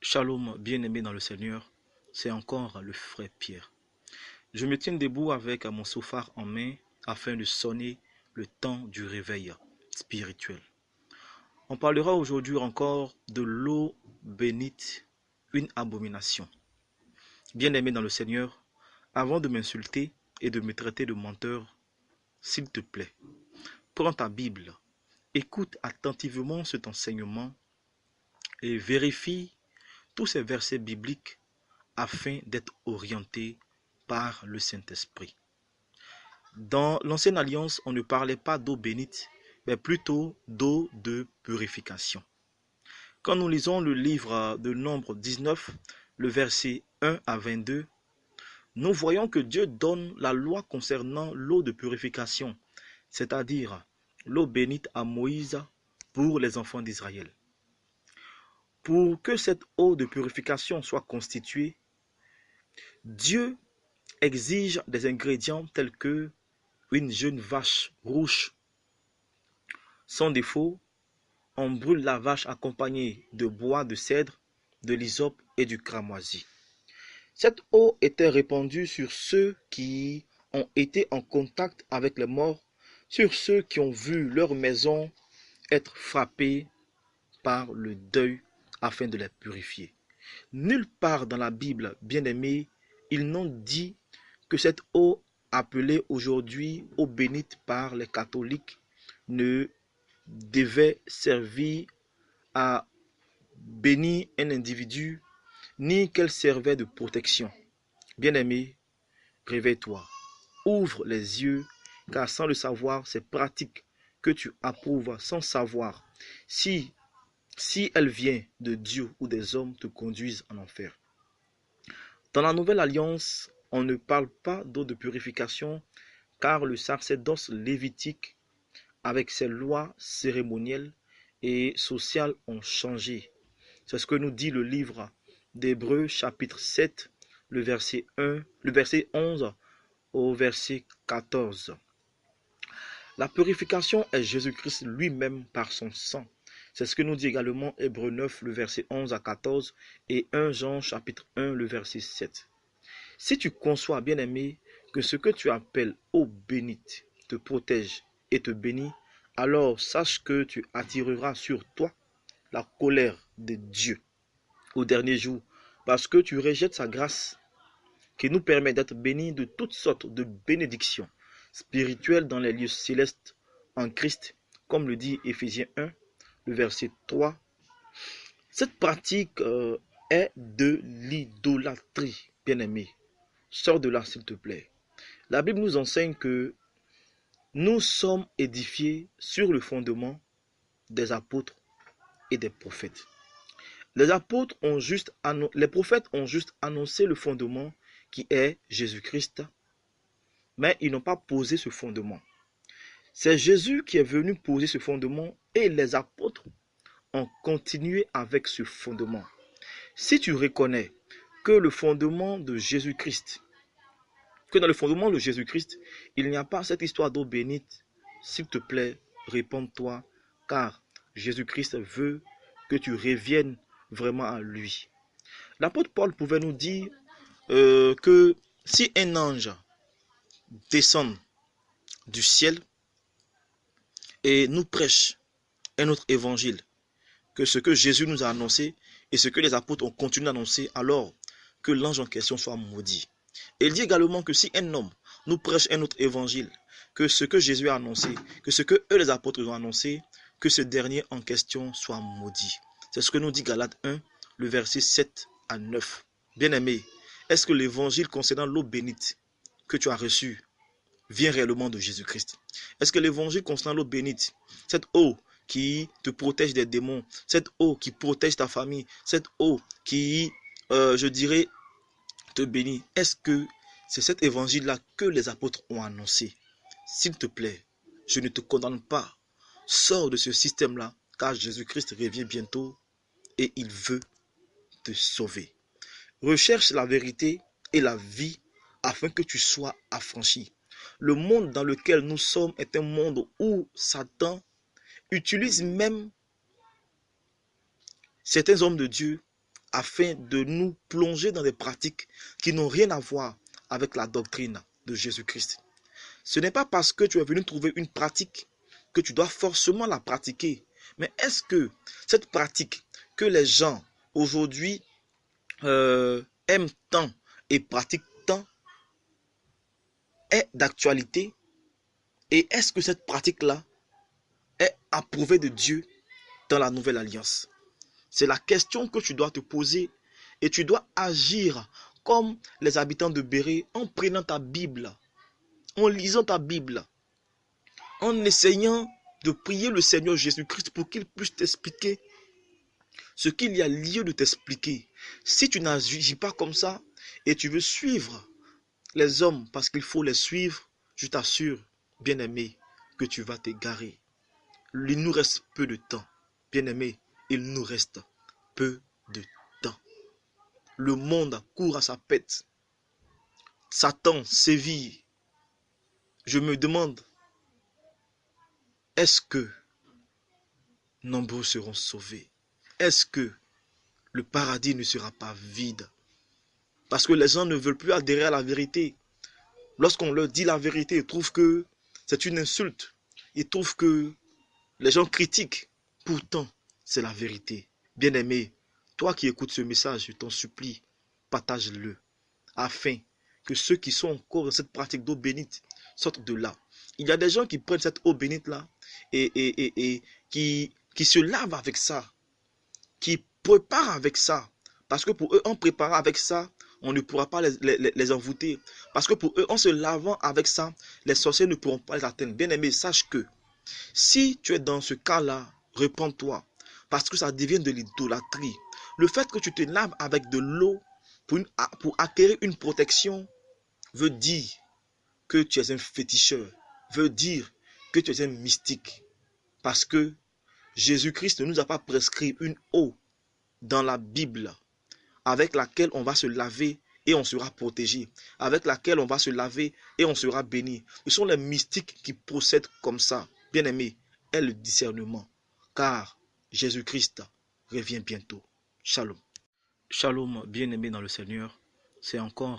Shalom, bien-aimé dans le Seigneur, c'est encore le frère Pierre. Je me tiens debout avec mon sophare en main afin de sonner le temps du réveil spirituel. On parlera aujourd'hui encore de l'eau bénite, une abomination. Bien-aimé dans le Seigneur, avant de m'insulter et de me traiter de menteur, s'il te plaît, prends ta Bible, écoute attentivement cet enseignement et vérifie tous ces versets bibliques afin d'être orienté par le Saint-Esprit. Dans l'Ancienne Alliance, on ne parlait pas d'eau bénite, mais plutôt d'eau de purification. Quand nous lisons le livre de Nombre 19, le verset 1 à 22, nous voyons que Dieu donne la loi concernant l'eau de purification, c'est-à-dire l'eau bénite à Moïse pour les enfants d'Israël. Pour que cette eau de purification soit constituée, Dieu exige des ingrédients tels que une jeune vache rouge sans défaut. On brûle la vache accompagnée de bois de cèdre, de l'hysope et du cramoisi. Cette eau était répandue sur ceux qui ont été en contact avec les morts, sur ceux qui ont vu leur maison être frappée par le deuil afin de les purifier. Nulle part dans la Bible, bien-aimés, ils n'ont dit que cette eau appelée aujourd'hui eau bénite par les catholiques ne devait servir à bénir un individu, ni qu'elle servait de protection. Bien-aimé, réveille-toi, ouvre les yeux, car sans le savoir, ces pratiques que tu approuves sans savoir si elle vient de Dieu ou des hommes te conduisent en enfer. Dans la Nouvelle Alliance, on ne parle pas d'eau de purification, car le sacerdoce lévitique, avec ses lois cérémonielles et sociales, ont changé. C'est ce que nous dit le livre d'Hébreux, chapitre 7, le verset 11 au verset 14. La purification est Jésus-Christ lui-même par son sang. C'est ce que nous dit également Hébreux 9, le verset 11 à 14 et 1 Jean, chapitre 1, le verset 7. Si tu conçois, bien-aimé, que ce que tu appelles eau bénite te protège et te bénit, alors sache que tu attireras sur toi la colère de Dieu au dernier jour, parce que tu rejettes sa grâce qui nous permet d'être bénis de toutes sortes de bénédictions spirituelles dans les lieux célestes en Christ, comme le dit Éphésiens 1, le verset 3. Cette pratique est de l'idolâtrie, bien-aimé. Sors de là, s'il te plaît. La Bible nous enseigne que nous sommes édifiés sur le fondement des apôtres et des prophètes. Les prophètes ont juste annoncé le fondement qui est Jésus-Christ, mais ils n'ont pas posé ce fondement. C'est Jésus qui est venu poser ce fondement et les apôtres ont continué avec ce fondement. Si tu reconnais que le fondement de Jésus-Christ, que dans le fondement de Jésus-Christ, il n'y a pas cette histoire d'eau bénite, s'il te plaît, réponds-toi, car Jésus-Christ veut que tu reviennes vraiment à lui. L'apôtre Paul pouvait nous dire que si un ange descend du ciel et nous prêche un autre évangile que ce que Jésus nous a annoncé et ce que les apôtres ont continué d'annoncer, alors que l'ange en question soit maudit. Et il dit également que si un homme nous prêche un autre évangile que ce que Jésus a annoncé, que ce que eux les apôtres ont annoncé, que ce dernier en question soit maudit. C'est ce que nous dit Galates 1, le verset 7 à 9. Bien-aimé, est-ce que l'évangile concernant l'eau bénite que tu as reçue vient réellement de Jésus-Christ? Est-ce que l'évangile concernant l'eau bénite, cette eau qui te protège des démons, cette eau qui protège ta famille, cette eau qui, te bénit, est-ce que c'est cet évangile-là que les apôtres ont annoncé? S'il te plaît, je ne te condamne pas. Sors de ce système-là, car Jésus-Christ revient bientôt et il veut te sauver. Recherche la vérité et la vie afin que tu sois affranchi. Le monde dans lequel nous sommes est un monde où Satan utilise même certains hommes de Dieu afin de nous plonger dans des pratiques qui n'ont rien à voir avec la doctrine de Jésus-Christ. Ce n'est pas parce que tu es venu trouver une pratique que tu dois forcément la pratiquer. Mais est-ce que cette pratique que les gens aujourd'hui aiment tant et pratiquent tant est d'actualité? Et est-ce que cette pratique-là est approuvée de Dieu dans la nouvelle alliance? C'est la question que tu dois te poser et tu dois agir comme les habitants de Bérée en prenant ta Bible, en lisant ta Bible, en essayant de prier le Seigneur Jésus-Christ pour qu'il puisse t'expliquer ce qu'il y a lieu de t'expliquer. Si tu n'agis pas comme ça et tu veux suivre les hommes parce qu'il faut les suivre, je t'assure, bien-aimé, que tu vas t'égarer. Il nous reste peu de temps. Bien-aimé, il nous reste peu de temps. Le monde court à sa pète. Satan sévit. Je me demande, est-ce que nombreux seront sauvés? Est-ce que le paradis ne sera pas vide? Parce que les gens ne veulent plus adhérer à la vérité. Lorsqu'on leur dit la vérité, ils trouvent que c'est une insulte. Ils trouvent que les gens critiquent. Pourtant, c'est la vérité. Bien-aimé, toi qui écoutes ce message, je t'en supplie, partage-le, afin que ceux qui sont encore dans cette pratique d'eau bénite sortent de là. Il y a des gens qui prennent cette eau bénite-là et qui se lavent avec ça, qui préparent avec ça. Parce que pour eux, en préparant avec ça, on ne pourra pas les envoûter. Parce que pour eux, en se lavant avec ça, les sorciers ne pourront pas les atteindre. Bien-aimé, sache que si tu es dans ce cas-là, répands-toi. Parce que ça devient de l'idolâtrie. Le fait que tu te laves avec de l'eau pour acquérir une protection veut dire que tu es un féticheur. Veut dire que tu es un mystique. Parce que Jésus-Christ ne nous a pas prescrit une eau dans la Bible avec laquelle on va se laver et on sera protégé, avec laquelle on va se laver et on sera béni. Ce sont les mystiques qui procèdent comme ça. Bien-aimé, aie le discernement, car Jésus-Christ revient bientôt. Shalom. Shalom, bien-aimé dans le Seigneur, c'est encore